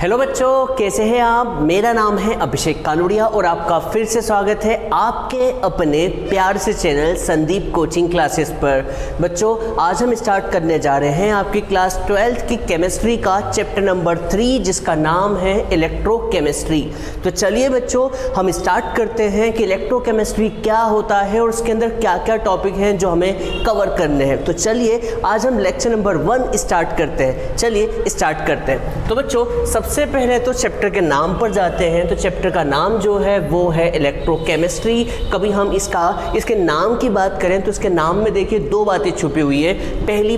Hello बच्चों, कैसे हैं आप। मेरा नाम है अभिषेक कानूड़िया और आपका फिर से स्वागत है आपके अपने प्यार से चैनल संदीप कोचिंग क्लासेस पर। बच्चों, आज हम स्टार्ट करने जा रहे हैं आपकी क्लास 12th की केमिस्ट्री का चैप्टर नंबर 3 जिसका नाम है इलेक्ट्रोकेमिस्ट्री। तो चलिए बच्चों, हम स्टार्ट करते हैं कि इलेक्ट्रोकेमिस्ट्री क्या होता है और उसके अंदर क्या क्या टॉपिक हैं जो हमें कवर करने हैं। तो चलिए आज हम लेक्चर नंबर 1 स्टार्ट करते हैं। चलिए स्टार्ट करते हैं। तो बच्चों, सबसे पहले तो चैप्टर के नाम पर जाते हैं। तो चैप्टर का नाम जो है वो है इलेक्ट्रोकेमिस्ट्री। कभी हम इसके नाम की बात करें तो इसके नाम में देखिए दो बातें छुपी हुई है। पहली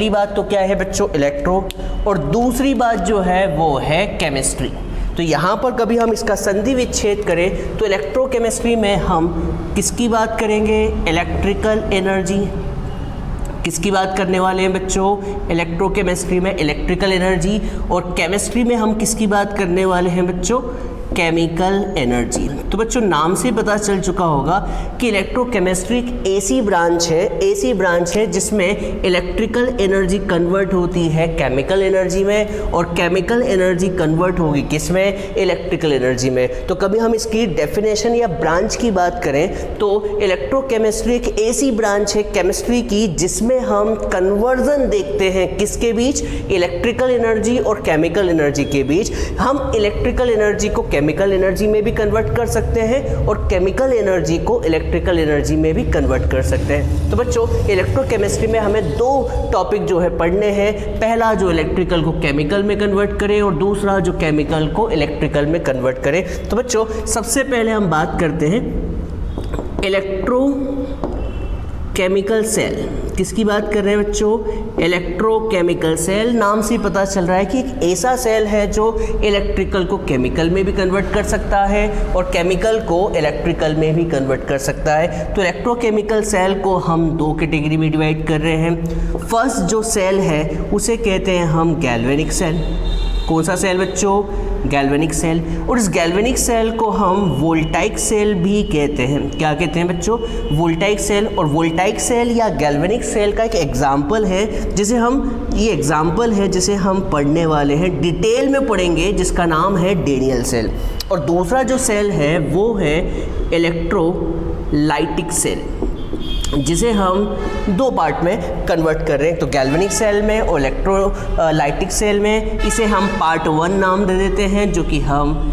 बात तो क्या है बच्चों, इलेक्ट्रो, और दूसरी बात जो है वो है केमिस्ट्री। तो यहाँ पर कभी हम इसका संधि विच्छेद करें तो इलेक्ट्रोकेमिस्ट्री में हम किसकी बात करेंगे, इलेक्ट्रिकल एनर्जी। किसकी बात करने वाले हैं बच्चों, इलेक्ट्रोकेमिस्ट्री में इलेक्ट्रिकल एनर्जी। और केमिस्ट्री में हम किसकी बात करने वाले हैं बच्चों, केमिकल एनर्जी। तो बच्चों, नाम से पता चल चुका होगा कि इलेक्ट्रोकेमिस्ट्री एक ऐसी ब्रांच है जिसमें इलेक्ट्रिकल एनर्जी कन्वर्ट होती है केमिकल एनर्जी में, और केमिकल एनर्जी कन्वर्ट होगी किसमें, इलेक्ट्रिकल एनर्जी में। तो कभी हम इसकी डेफिनेशन या ब्रांच की बात करें तो इलेक्ट्रोकेमिस्ट्री एक ऐसी ब्रांच है केमिस्ट्री की जिसमें हम कन्वर्जन देखते हैं किसके बीच, इलेक्ट्रिकल एनर्जी और केमिकल एनर्जी के बीच। हम इलेक्ट्रिकल एनर्जी को केमिकल एनर्जी में भी कन्वर्ट कर सकते हैं और केमिकल एनर्जी को इलेक्ट्रिकल एनर्जी में भी कन्वर्ट कर सकते हैं। तो बच्चों, इलेक्ट्रोकेमिस्ट्री में हमें दो टॉपिक जो है पढ़ने हैं। पहला जो इलेक्ट्रिकल को केमिकल में कन्वर्ट करे और दूसरा जो केमिकल को इलेक्ट्रिकल में कन्वर्ट करे। तो बच्चों, सबसे पहले हम बात करते हैं इलेक्ट्रोकेमिकल सेल। किसकी बात कर रहे हैं बच्चों, इलेक्ट्रोकेमिकल सेल। नाम से पता चल रहा है कि एक ऐसा सेल है जो इलेक्ट्रिकल को केमिकल में भी कन्वर्ट कर सकता है और केमिकल को इलेक्ट्रिकल में भी कन्वर्ट कर सकता है। तो इलेक्ट्रोकेमिकल सेल को हम दो कैटेगरी में डिवाइड कर रहे हैं। फर्स्ट जो सेल है उसे कहते हैं हम गैल्वेनिक सेल। कौन सा सेल बच्चों, गैल्वेनिक सेल। और इस गैल्वेनिक सेल को हम वोल्टाइक सेल भी कहते हैं। क्या कहते हैं बच्चों, वोल्टाइक सेल। और वोल्टाइक सेल या गैल्वेनिक सेल का एक एग्जाम्पल है जिसे हम पढ़ने वाले हैं, डिटेल में पढ़ेंगे, जिसका नाम है डेनियल सेल। और दूसरा जो सेल है वो है इलेक्ट्रोलाइटिक सेल, जिसे हम दो पार्ट में कन्वर्ट कर रहे हैं। तो गैल्वेनिक सेल में और इलेक्ट्रोलाइटिक सेल में इसे हम पार्ट 1 नाम दे देते हैं, जो कि हम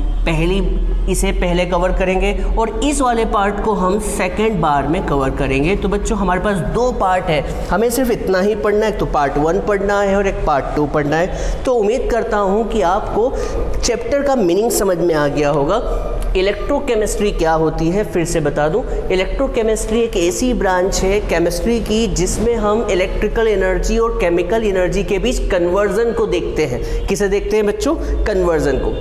इसे पहले कवर करेंगे और इस वाले पार्ट को हम सेकंड बार में कवर करेंगे। तो बच्चों, हमारे पास दो पार्ट है, हमें सिर्फ इतना ही पढ़ना है। तो पार्ट 1 पढ़ना है और एक पार्ट 2 पढ़ना है। तो उम्मीद करता हूँ कि आपको चैप्टर का मीनिंग समझ में आ गया होगा। इलेक्ट्रोकेमिस्ट्री क्या होती है फिर से बता दूं। इलेक्ट्रोकेमिस्ट्री एक ऐसी ब्रांच है केमिस्ट्री की जिसमें हम इलेक्ट्रिकल एनर्जी और केमिकल एनर्जी के बीच कन्वर्जन को देखते हैं। किसे देखते हैं बच्चों, कन्वर्जन को।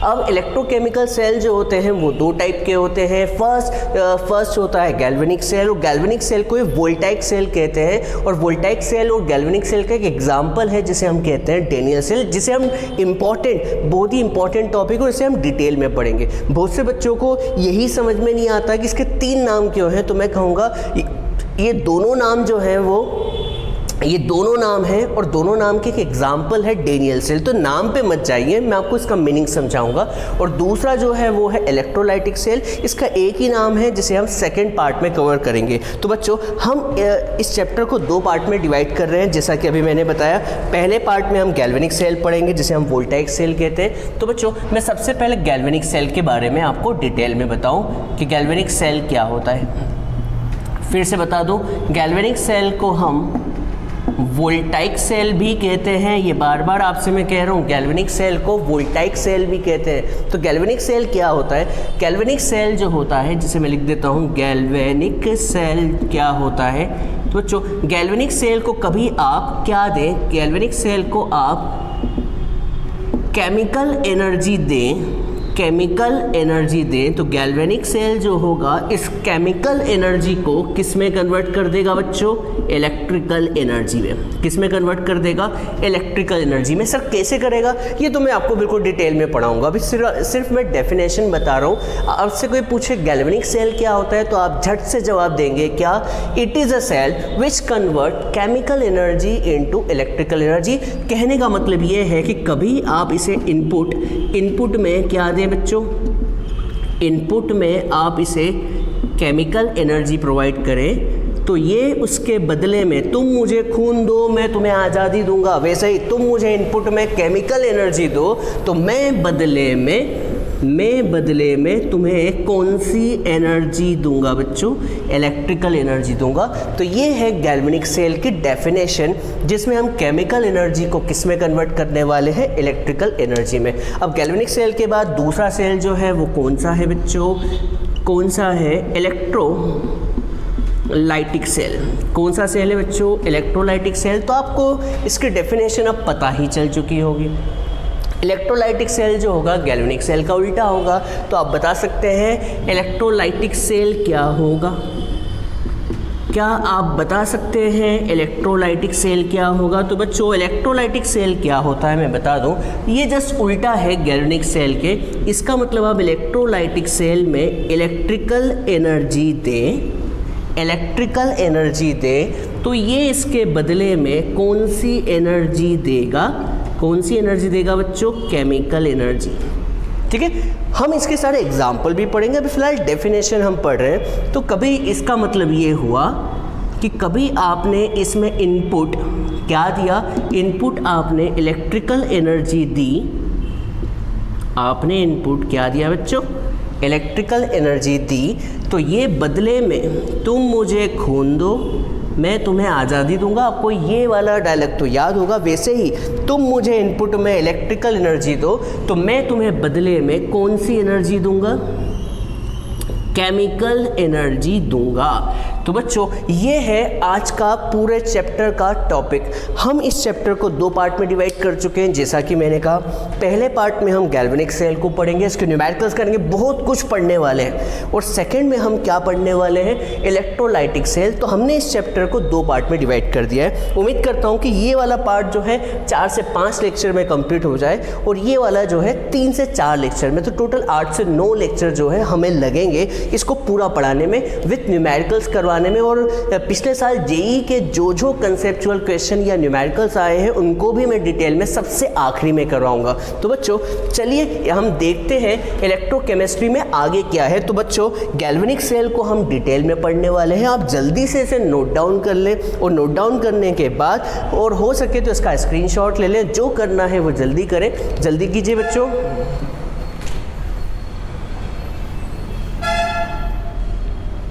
अब इलेक्ट्रोकेमिकल सेल जो होते हैं वो दो टाइप के होते हैं। फर्स्ट होता है गैल्वेनिक सेल, और गैल्वेनिक सेल को वोल्टाइक सेल कहते हैं। और वोल्टाइक सेल और गैल्वेनिक सेल का एक एग्जांपल है जिसे हम कहते हैं डेनियल सेल, जिसे हम बहुत ही इंपॉर्टेंट टॉपिक और इसे हम डिटेल में पढ़ेंगे। बहुत से बच्चों को यही समझ में नहीं आता कि इसके 3 नाम क्यों हैं। तो मैं कहूँगा ये दोनों नाम जो हैं ये दोनों नाम हैं और दोनों नाम के एक एग्जाम्पल है डेनियल सेल। तो नाम पे मत जाइए, मैं आपको इसका मीनिंग समझाऊंगा। और दूसरा जो है वो है इलेक्ट्रोलाइटिक सेल। इसका एक ही नाम है जिसे हम सेकंड पार्ट में कवर करेंगे। तो बच्चों, हम इस चैप्टर को दो पार्ट में डिवाइड कर रहे हैं, जैसा कि अभी मैंने बताया। पहले पार्ट में हम गैल्वेनिक सेल पढ़ेंगे जिसे हम वोल्टाइक सेल कहते हैं। तो बच्चों, मैं सबसे पहले गैल्वेनिक सेल के बारे में आपको डिटेल में बताऊँ कि गैल्वेनिक सेल क्या होता है। फिर से बता दूँ, गैल्वेनिक सेल को हम वोल्टाइक सेल भी कहते हैं। ये बार बार आपसे मैं कह रहा हूँ, गैल्वेनिक सेल को वोल्टाइक सेल भी कहते हैं। तो गैल्वेनिक सेल क्या होता है, गैल्वेनिक सेल जो होता है, जिसे मैं लिख देता हूँ, गैल्वेनिक सेल क्या होता है। तो बच्चों, गैल्वेनिक सेल को कभी आप क्या दें, गैल्वेनिक सेल को आप केमिकल एनर्जी दें, केमिकल एनर्जी दें तो गैल्वेनिक सेल जो होगा इस केमिकल एनर्जी को किस में कन्वर्ट कर देगा बच्चों? इलेक्ट्रिकल एनर्जी में। किस में कन्वर्ट कर देगा? इलेक्ट्रिकल एनर्जी में। सर कैसे करेगा? ये तो मैं आपको बिल्कुल डिटेल में पढ़ाऊंगा, अभी सिर्फ मैं डेफिनेशन बता रहा हूँ। आपसे कोई पूछे गैल्वेनिक सेल क्या होता है तो आप झट से जवाब देंगे क्या? It is a cell which convert chemical energy into electrical energy. कहने का मतलब ये है कि कभी आप इसे इनपुट में क्या दें बच्चों? इनपुट में आप इसे केमिकल एनर्जी प्रोवाइड करें तो ये उसके बदले में तुम मुझे खून दो मैं तुम्हें आज़ादी दूंगा, वैसे ही तुम मुझे इनपुट में केमिकल एनर्जी दो तो मैं बदले में तुम्हें कौन सी एनर्जी दूंगा बच्चों? इलेक्ट्रिकल एनर्जी दूंगा। तो ये है गैल्वेनिक सेल की डेफिनेशन, जिसमें हम केमिकल एनर्जी को किस में कन्वर्ट करने वाले हैं? इलेक्ट्रिकल एनर्जी में। अब गैल्वेनिक सेल के बाद दूसरा सेल जो है वो कौन सा है बच्चों? कौन सा है? Electrolytic cell. कौन सा सेल है बच्चों? Electrolytic cell. तो आपको इसकी डेफिनेशन अब पता ही चल चुकी होगी। इलेक्ट्रोलाइटिक सेल जो होगा गैल्वेनिक सेल का उल्टा होगा। तो आप बता सकते हैं इलेक्ट्रोलाइटिक सेल क्या होगा? क्या आप बता सकते हैं इलेक्ट्रोलाइटिक सेल क्या होगा? तो बच्चों इलेक्ट्रोलाइटिक सेल क्या होता है मैं बता दूं, ये जस्ट उल्टा है गैल्वेनिक सेल के। इसका मतलब आप इलेक्ट्रोलाइटिक सेल में इलेक्ट्रिकल एनर्जी दें तो ये इसके बदले में कौन सी एनर्जी देगा? कौन सी एनर्जी देगा बच्चों? Chemical energy. ठीक है, हम इसके सारे एग्जाम्पल भी पढ़ेंगे, अभी फिलहाल डेफिनेशन हम पढ़ रहे हैं। तो कभी इसका मतलब ये हुआ कि कभी आपने इसमें इनपुट क्या दिया? इनपुट आपने इलेक्ट्रिकल एनर्जी दी। आपने इनपुट क्या दिया बच्चों? इलेक्ट्रिकल एनर्जी दी। तो ये बदले में तुम मुझे खून दो मैं तुम्हें आज़ादी दूंगा। आपको ये वाला डायलॉग तो याद होगा। वैसे ही तुम मुझे इनपुट में इलेक्ट्रिकल एनर्जी दो तो मैं तुम्हें बदले में कौन सी एनर्जी दूंगा? केमिकल एनर्जी दूंगा। तो बच्चों ये है आज का पूरे चैप्टर का टॉपिक। हम इस चैप्टर को दो पार्ट में डिवाइड कर चुके हैं। जैसा कि मैंने कहा पहले पार्ट में हम गैल्वेनिक सेल को पढ़ेंगे, इसके न्यूमेरिकल्स करेंगे, बहुत कुछ पढ़ने वाले हैं। और सेकंड में हम क्या पढ़ने वाले हैं? Electrolytic cell. तो हमने इस चैप्टर को दो पार्ट में डिवाइड कर दिया है। उम्मीद करता हूँ कि ये वाला पार्ट जो है 4 से 5 लेक्चर में कंप्लीट हो जाए और ये वाला जो है 3 से 4 लेक्चर में, तो टोटल 8 से 9 लेक्चर जो है हमें लगेंगे इसको पूरा पढ़ाने में विथ न्यूमेरिकल्स करवाने में। और पिछले साल जेईई के जो कंसेप्चुअल क्वेश्चन या न्यूमेरिकल्स आए हैं उनको भी मैं डिटेल में सबसे आखिरी में करवाऊंगा। तो बच्चों चलिए हम देखते हैं इलेक्ट्रोकेमिस्ट्री में आगे क्या है। तो बच्चों गैल्वेनिक सेल को हम डिटेल में पढ़ने वाले हैं। आप जल्दी से इसे नोट डाउन कर लें और नोट डाउन करने के बाद और हो सके तो इसका स्क्रीनशॉट ले लें। जो करना है वो जल्दी करें, जल्दी कीजिए बच्चों।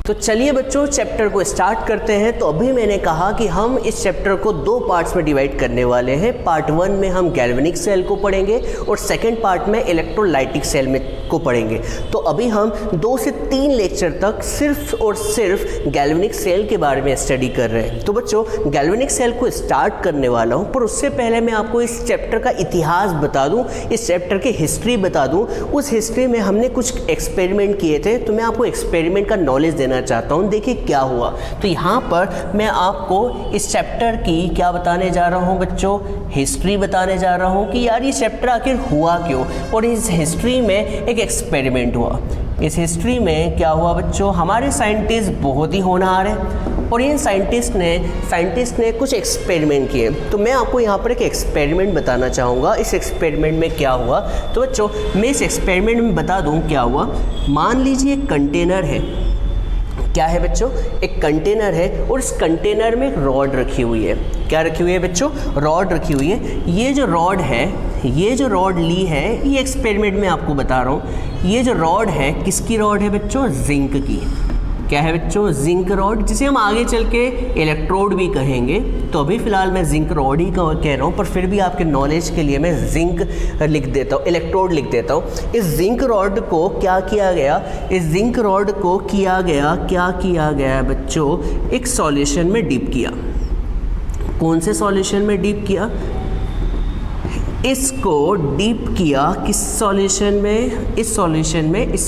तो चलिए बच्चों चैप्टर को स्टार्ट करते हैं। तो अभी मैंने कहा कि हम इस चैप्टर को दो पार्ट्स में डिवाइड करने वाले हैं। पार्ट 1 में हम गैल्वेनिक सेल को पढ़ेंगे और सेकंड पार्ट में इलेक्ट्रोलाइटिक सेल में को पढ़ेंगे। तो अभी हम 2 से 3 लेक्चर तक सिर्फ और सिर्फ गैल्वेनिक सेल के बारे में स्टडी कर रहे हैं। तो बच्चों गैल्वेनिक सेल को स्टार्ट करने वाला हूं, पर उससे पहले मैं आपको इस चैप्टर का इतिहास बता दूं, इस चैप्टर की हिस्ट्री बता दूं। उस हिस्ट्री में हमने कुछ एक्सपेरिमेंट किए थे, तो मैं आपको एक्सपेरिमेंट का नॉलेज देना चाहता हूं। देखिए क्या हुआ। तो यहाँ पर मैं आपको इस चैप्टर की क्या बताने जा रहा हूँ बच्चों? हिस्ट्री बताने जा रहा हूँ कि यार ये चैप्टर आखिर हुआ क्यों। और इस हिस्ट्री में एक एक्सपेरिमेंट हुआ। इस हिस्ट्री में क्या हुआ बच्चों? हमारे साइंटिस्ट बहुत ही होनहार हैं और इन साइंटिस्ट ने कुछ एक्सपेरिमेंट किए। तो मैं आपको यहाँ पर एक एक्सपेरिमेंट बताना चाहूँगा। इस एक्सपेरिमेंट में क्या हुआ तो बच्चों मैं इस एक्सपेरिमेंट में बता दूँ क्या हुआ। मान लीजिए एक कंटेनर है। क्या है बच्चों? एक कंटेनर है और इस कंटेनर में एक रॉड रखी हुई है। क्या रखी हुई है बच्चों? रॉड रखी हुई है। ये जो रॉड है, ये जो रॉड ली है, ये एक्सपेरिमेंट में आपको बता रहा हूँ। ये जो रॉड है किसकी रॉड है बच्चों? जिंक की। क्या है बच्चों? जिंक रॉड, जिसे हम आगे चल के इलेक्ट्रोड भी कहेंगे। तो अभी फ़िलहाल मैं जिंक रॉड ही कह रहा हूँ, पर फिर भी आपके नॉलेज के लिए मैं जिंक लिख देता हूँ, इलेक्ट्रोड लिख देता हूँ। इस जिंक रॉड को क्या किया गया? इस जिंक रॉड को क्या किया गया बच्चों? एक सॉल्यूशन में डिप किया। कौन से सॉल्यूशन में डिप किया? इसको डीप किया किस सॉल्यूशन में, इस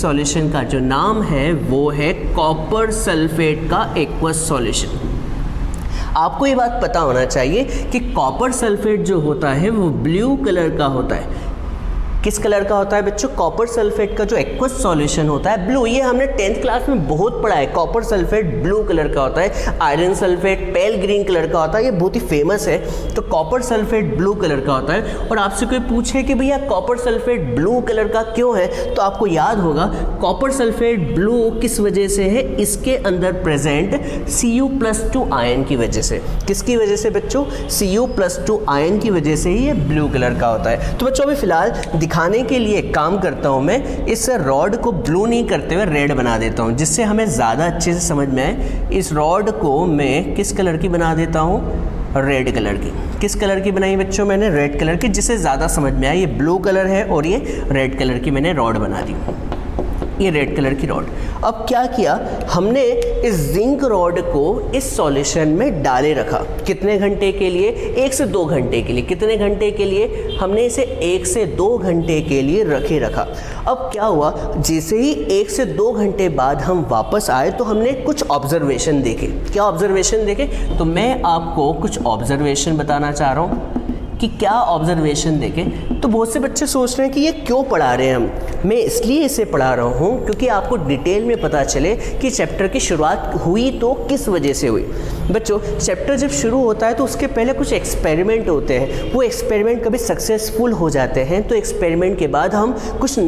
सॉल्यूशन का जो नाम है वो है कॉपर सल्फेट का एक्वस सॉल्यूशन। आपको ये बात पता होना चाहिए कि कॉपर सल्फेट जो होता है वो ब्लू कलर का होता है। किस कलर का होता है बच्चों? कॉपर सल्फेट का जो एक्वस सॉल्यूशन होता है ब्लू, ये हमने 10th क्लास में बहुत पढ़ा है। कॉपर सल्फेट ब्लू कलर का होता है, आयरन सल्फेट पेल ग्रीन कलर का होता है, ये बहुत ही फेमस है। तो कॉपर सल्फेट ब्लू कलर का होता है। और आपसे कोई पूछे कि भैया कॉपर सल्फेट ब्लू कलर का क्यों है, तो आपको याद होगा कॉपर सल्फेट ब्लू किस वजह से है, इसके अंदर प्रेजेंट Cu+2 आयन की वजह से। किसकी वजह से बच्चों? Cu+2 आयन की वजह से ही ये ब्लू कलर का होता है। तो बच्चों अभी फिलहाल दिखाने के लिए काम करता हूँ मैं, इस रॉड को ब्लू नहीं करते हुए रेड बना देता हूँ, जिससे हमें ज़्यादा अच्छे से समझ में आए। इस रॉड को मैं किस कलर की बना देता हूँ? रेड कलर की। किस कलर की बनाई बच्चों? मैंने रेड कलर की, जिससे ज़्यादा समझ में आए। ये ब्लू कलर है और ये रेड कलर की मैंने रॉड बना दी, ये रेड कलर की रॉड। अब क्या किया हमने, इस जिंक रॉड को इस सॉल्यूशन में डाले रखा। कितने घंटे के लिए? 1 से 2 घंटे के लिए। कितने घंटे के लिए? हमने इसे 1 से 2 घंटे के लिए रखा। अब क्या हुआ, जैसे ही 1 से 2 घंटे बाद हम वापस आए तो हमने कुछ ऑब्जर्वेशन देखे। क्या ऑब्जर्वेशन देखे? तो मैं आपको कुछ ऑब्जर्वेशन बताना चाह रहा हूँ कि क्या ऑब्जर्वेशन देखें। तो बहुत से बच्चे सोच रहे हैं कि ये क्यों पढ़ा रहे हैं हम। मैं इसलिए इसे पढ़ा रहा हूँ क्योंकि आपको डिटेल में पता चले कि चैप्टर की शुरुआत हुई तो किस वजह से हुई। बच्चों चैप्टर जब शुरू होता है तो उसके पहले कुछ एक्सपेरिमेंट होते हैं, वो एक्सपेरिमेंट कभी सक्सेसफुल हो जाते हैं तो एक्सपेरिमेंट के बाद हम कुछ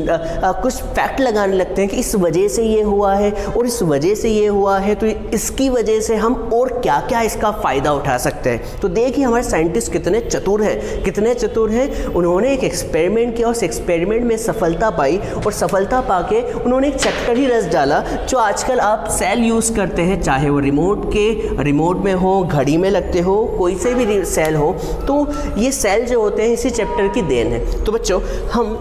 फैक्ट लगाने लगते हैं कि इस वजह से ये हुआ है और इस वजह से ये हुआ है, तो इसकी वजह से हम और क्या क्या इसका फ़ायदा उठा सकते हैं। तो देखिए हमारे साइंटिस्ट कितने चतुर हैं, उन्होंने एक एक्सपेरिमेंट किया, उस एक्सपेरिमेंट में सफलता पाई और सफलता पाके उन्होंने एक चक्कर ही रच डाला जो आजकल आप सेल यूज़ करते हैं, चाहे वो रिमोट में हो, घड़ी में लगते हो, कोई से भी सेल हो, तो ये सेल जो होते हैं इसी चैप्टर की देन है। तो बच्चों हम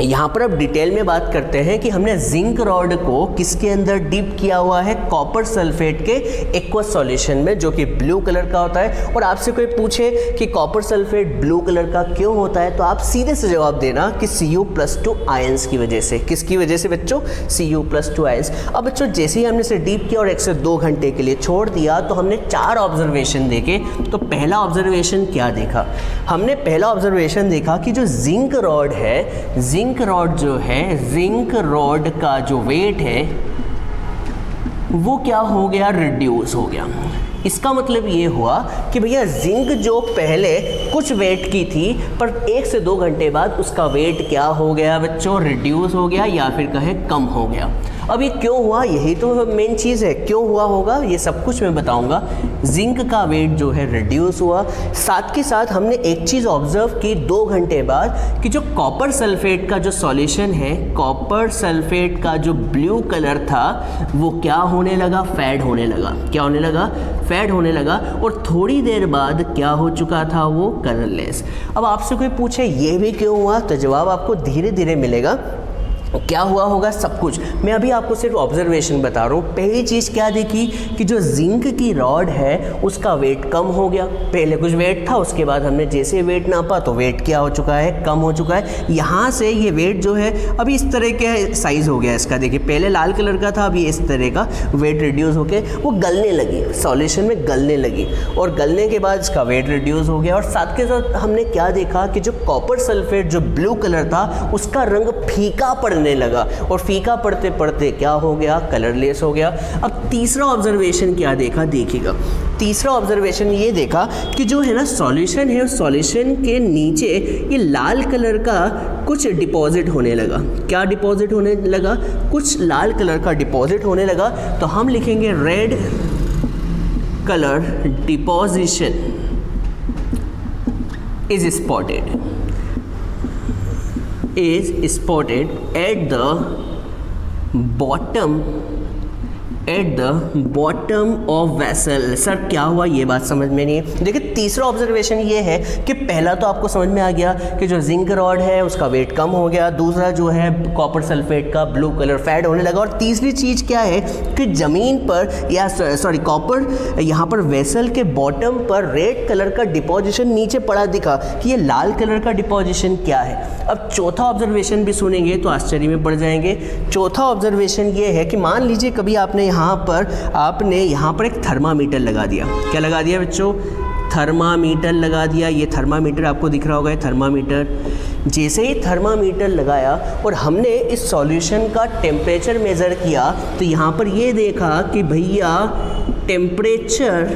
यहाँ पर अब डिटेल में बात करते हैं कि हमने जिंक रॉड को किसके अंदर डीप किया हुआ है? कॉपर सल्फेट के एक्वस सॉल्यूशन में, जो कि ब्लू कलर का होता है। और आपसे कोई पूछे कि कॉपर सल्फेट ब्लू कलर का क्यों होता है, तो आप सीधे से जवाब देना कि Cu+2 आयंस की वजह से। किसकी वजह से बच्चों? Cu+2 ions. अब बच्चों जैसे ही हमने इसे डीप किया और 1 से 2 घंटे के लिए छोड़ दिया तो हमने 4 ऑब्जर्वेशन देखे। तो पहला ऑब्जर्वेशन क्या देखा हमने? पहला ऑब्जर्वेशन देखा कि जो जिंक रॉड है, जिंक रॉड का जो वेट है वो क्या हो गया? रिड्यूस हो गया। इसका मतलब ये हुआ कि भैया जिंक जो पहले कुछ वेट की थी पर 1 से 2 घंटे बाद उसका वेट क्या हो गया बच्चों? रिड्यूस हो गया, या फिर कहें कम हो गया। अब ये क्यों हुआ, यही तो मेन चीज़ है। क्यों हुआ होगा ये सब कुछ मैं बताऊंगा। जिंक का वेट जो है रिड्यूस हुआ। साथ के साथ हमने एक चीज़ ऑब्जर्व की 2 घंटे बाद कि जो कॉपर सल्फेट का जो सॉल्यूशन है, कॉपर सल्फेट का जो ब्लू कलर था वो क्या होने लगा? फेड होने लगा। क्या होने लगा? फेड होने लगा। और थोड़ी देर बाद क्या हो चुका था? वो कलरलेस। अब आपसे कोई पूछे ये भी क्यों हुआ, तो जवाब आपको धीरे धीरे मिलेगा। क्या हुआ होगा सब कुछ मैं अभी आपको सिर्फ ऑब्जर्वेशन बता रहा हूँ। पहली चीज़ क्या देखी कि जो जिंक की रॉड है उसका वेट कम हो गया। पहले कुछ वेट था, उसके बाद हमने जैसे वेट नापा तो वेट क्या हो चुका है? कम हो चुका है। यहाँ से ये वेट जो है अभी इस तरह के साइज़ हो गया इसका। देखिए पहले लाल कलर का था, अभी इस तरह का वेट रिड्यूस होके वो गलने लगी, सॉल्यूशन में गलने लगी, और गलने के बाद इसका वेट रिड्यूस हो गया। और साथ के साथ हमने क्या देखा कि जो कॉपर सल्फेट जो ब्लू कलर था उसका रंग फीका पड़ने लगा, और फीका पड़ते पड़ते क्या हो गया? कलरलेस हो गया। अब तीसरा ऑब्जर्वेशन क्या देखा? देखिएगा तीसरा ऑब्जर्वेशन ये देखा कि जो है ना सॉल्यूशन है, उस सॉल्यूशन के नीचे ये लाल कलर का कुछ डिपॉजिट होने लगा। क्या डिपॉजिट होने लगा? कुछ लाल कलर का डिपॉजिट होने लगा। तो हम लिखेंगे red colour deposition is spotted at the bottom at the bottom of vessel. Sir क्या हुआ, ये बात समझ में नहीं है। देखिए तीसरा ऑब्जर्वेशन ये है कि पहला तो आपको समझ में आ गया कि जो जिंक रॉड है उसका वेट कम हो गया, दूसरा जो है कॉपर सल्फेट का ब्लू कलर फेड होने लगा, और तीसरी चीज़ क्या है कि ज़मीन पर या सॉरी कॉपर यहाँ पर वेसल के बॉटम पर रेड कलर का डिपोजिशन नीचे पड़ा दिखा कि ये लाल कलर का डिपोजिशन क्या है। अब चौथा ऑब्जर्वेशन भी सुनेंगे तो आश्चर्य में पड़ जाएंगे। चौथा ऑब्जर्वेशन ये है कि मान लीजिए कभी आपने यहाँ पर एक थर्मामीटर लगा दिया। क्या लगा दिया बच्चों? थर्मामीटर लगा दिया। ये थर्मामीटर आपको दिख रहा होगा, ये थर्मामीटर। जैसे ही थर्मामीटर लगाया और हमने इस सॉल्यूशन का टेम्परेचर मेज़र किया तो यहाँ पर ये देखा कि भैया टेम्परेचर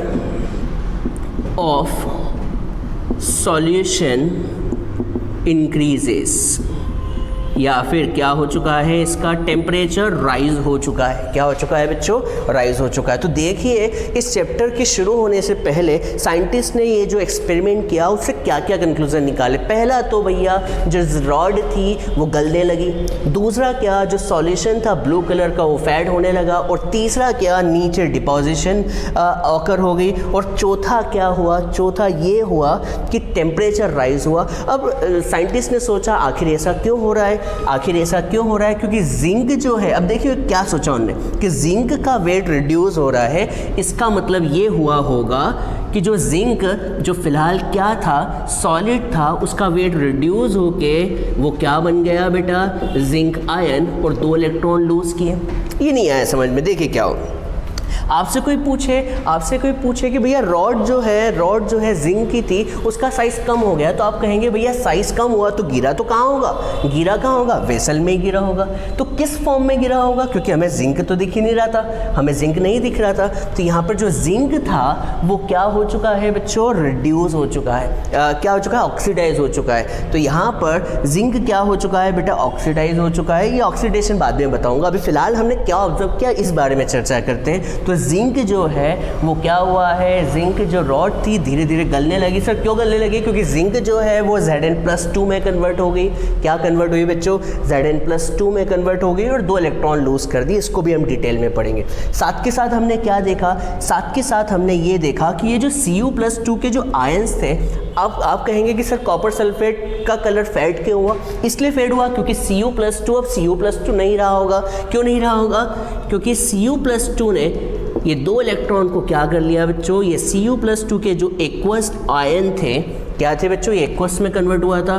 ऑफ सॉल्यूशन इंक्रीजेस, या फिर क्या हो चुका है, इसका टेम्परेचर राइज हो चुका है। क्या हो चुका है बच्चों? राइज हो चुका है। तो देखिए इस चैप्टर के शुरू होने से पहले साइंटिस्ट ने ये जो एक्सपेरिमेंट किया उससे क्या क्या कंक्लूजन निकाले। पहला तो भैया जो रॉड थी वो गलने लगी, दूसरा क्या जो सॉल्यूशन था ब्लू कलर का वो फेड होने लगा, और तीसरा क्या नीचे डिपोजिशन ऑकर हो गई, और चौथा क्या हुआ? चौथा ये हुआ कि टेम्परेचर राइज हुआ। अब साइंटिस्ट ने सोचा आखिर ऐसा क्यों हो रहा है, आखिर ऐसा क्यों हो रहा है? क्योंकि जिंक जो है, अब देखिए क्या सोचा उन्होंने कि जिंक का वेट रिड्यूस हो रहा है, इसका मतलब ये हुआ होगा कि जो जिंक जो फिलहाल क्या था, सॉलिड था, उसका वेट रिड्यूस होके वो क्या बन गया बेटा? जिंक आयन, और 2 इलेक्ट्रॉन लूज किए। ये नहीं आया समझ में। देखिए क्या हो, आपसे कोई पूछे कि भैया रॉड जो है जिंक की थी उसका साइज़ कम हो गया, तो आप कहेंगे भैया साइज़ कम हुआ तो गिरा तो कहाँ होगा? गिरा कहाँ होगा? वेसल में ही गिरा होगा। तो किस फॉर्म में गिरा होगा? क्योंकि हमें जिंक तो दिख ही नहीं रहा था, हमें जिंक नहीं दिख रहा था। तो यहाँ पर जो जिंक था वो क्या हो चुका है बच्चों? रिड्यूस हो चुका है। क्या हो चुका है? ऑक्सीडाइज हो चुका है। तो यहाँ पर जिंक क्या हो चुका है बेटा? ऑक्सीडाइज हो चुका है। ये ऑक्सीडेशन बाद में बताऊँगा, अभी फ़िलहाल हमने क्या ऑब्जर्व किया इस बारे में चर्चा करते हैं। तो जिंक जो है वो क्या हुआ है? जिंक जो रॉड थी धीरे धीरे गलने लगी। सर क्यों गलने लगी? क्योंकि जिंक जो है वो Zn+2 में कन्वर्ट हो गई। क्या कन्वर्ट हुई बच्चों? Zn+2 में कन्वर्ट हो गई और 2 इलेक्ट्रॉन लूज कर दी। इसको भी हम डिटेल में पढ़ेंगे। साथ के साथ हमने क्या देखा? साथ के साथ हमने ये देखा कि ये जो Cu+2 के जो आयंस थे, अब आप कहेंगे कि सर कॉपर सल्फेट का कलर फेड क्यों हुआ? इसलिए फेड हुआ क्योंकि Cu+2 अब Cu+2 नहीं रहा होगा। क्यों नहीं रहा होगा? क्योंकि Cu+2 ने ये 2 इलेक्ट्रॉन को क्या कर लिया बच्चों? ये Cu+2 के जो एक्वस आयन थे, क्या थे बच्चों? ये एक्वस में कन्वर्ट हुआ था।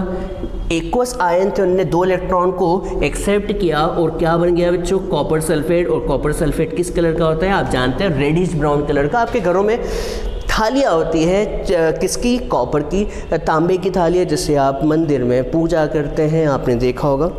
एक्वस आयन थे, उन्होंने 2 इलेक्ट्रॉन को एक्सेप्ट किया और क्या बन गया बच्चों? Copper sulphate. और कॉपर सल्फेट किस कलर का होता है? आप जानते हैं रेडिश ब्राउन कलर का। आपके घरों में थालियाँ होती है किसकी? कॉपर की, तांबे की थालियाँ, जिससे आप मंदिर में पूजा करते हैं, आपने देखा होगा।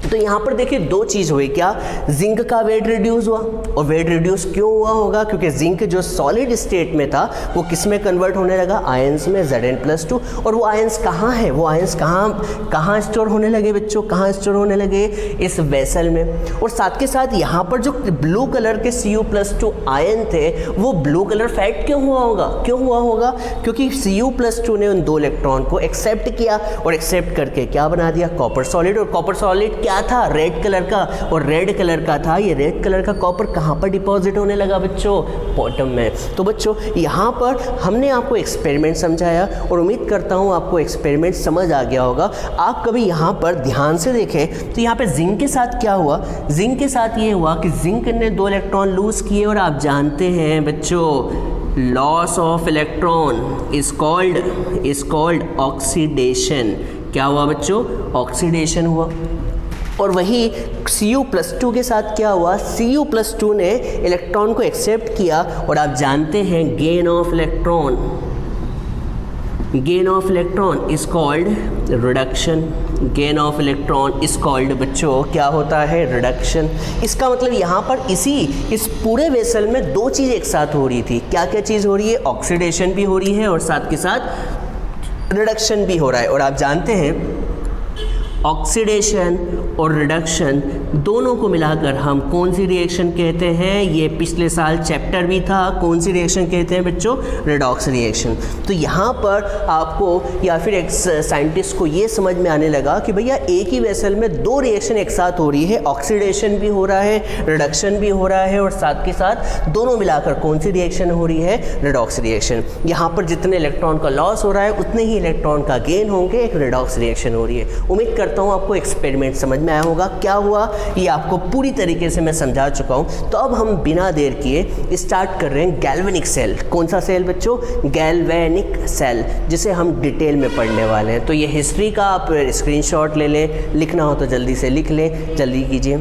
तो यहाँ पर देखिए 2 चीज़ हुई। क्या? जिंक का वेट रिड्यूस हुआ, और वेट रिड्यूस क्यों हुआ होगा? क्योंकि जिंक जो सॉलिड स्टेट में था वो किस में कन्वर्ट होने लगा? आयंस में, Zn+2। और वो आयंस कहाँ है? वो आयंस कहाँ स्टोर होने लगे बच्चों? कहाँ स्टोर होने लगे? इस वेसल में। और साथ के साथ यहाँ पर जो ब्लू कलर के Cu+2 आयन थे वो ब्लू कलर फेड क्यों हुआ होगा? क्यों हुआ होगा? क्योंकि Cu+2 ने उन 2 इलेक्ट्रॉन को एक्सेप्ट किया, और एक्सेप्ट करके क्या बना दिया? Copper solid. और कॉपर सॉलिड क्या था? रेड कलर का, और रेड कलर का था। ये रेड कलर का कॉपर कहाँ पर डिपॉजिट होने लगा बच्चों? बॉटम में। तो बच्चों यहाँ पर हमने आपको एक्सपेरिमेंट समझाया, और उम्मीद करता हूँ आपको एक्सपेरिमेंट समझ आ गया होगा। आप कभी यहाँ पर ध्यान से देखें तो यहाँ पे जिंक के साथ क्या हुआ? जिंक के साथ ये हुआ कि जिंक ने 2 इलेक्ट्रॉन लूज किए, और आप जानते हैं बच्चों loss of electron is called oxidation. क्या हुआ बच्चों? ऑक्सीडेशन हुआ। और वही Cu+2 के साथ क्या हुआ? Cu+2 ने इलेक्ट्रॉन को एक्सेप्ट किया, और आप जानते हैं gain of electron is called reduction. Gain of electron is called बच्चों क्या होता है? रिडक्शन। इसका मतलब यहाँ पर इस पूरे वेसल में 2 चीज़ एक साथ हो रही थी। क्या क्या चीज़ हो रही है? ऑक्सीडेशन भी हो रही है और साथ के साथ रिडक्शन भी हो रहा है। और आप जानते हैं ऑक्सीडेशन और रिडक्शन दोनों को मिलाकर हम कौन सी रिएक्शन कहते हैं? ये पिछले साल चैप्टर भी था। कौन सी रिएक्शन कहते हैं बच्चों? Redox reaction. तो यहाँ पर आपको या फिर एक साइंटिस्ट को ये समझ में आने लगा कि भैया एक ही वेसल में दो रिएक्शन एक साथ हो रही है, ऑक्सीडेशन भी हो रहा है, रिडक्शन भी हो रहा है, और साथ के साथ दोनों मिलाकर कौन सी रिएक्शन हो रही है? Redox reaction. यहाँ पर जितने इलेक्ट्रॉन का लॉस हो रहा है उतने ही इलेक्ट्रॉन का गेन होंगे, एक रेडॉक्स रिएक्शन हो रही है। उम्मीद करता हूँ आपको एक्सपेरिमेंट समझ में आया होगा। क्या हुआ ये आपको पूरी तरीके से मैं समझा चुका हूँ। तो अब हम बिना देर किए स्टार्ट कर रहे हैं गैल्वेनिक सेल। कौन सा सेल बच्चों? गैल्वेनिक सेल, जिसे हम डिटेल में पढ़ने वाले हैं। तो ये हिस्ट्री का आप स्क्रीनशॉट ले लें, लिखना हो तो जल्दी से लिख लें, जल्दी कीजिए।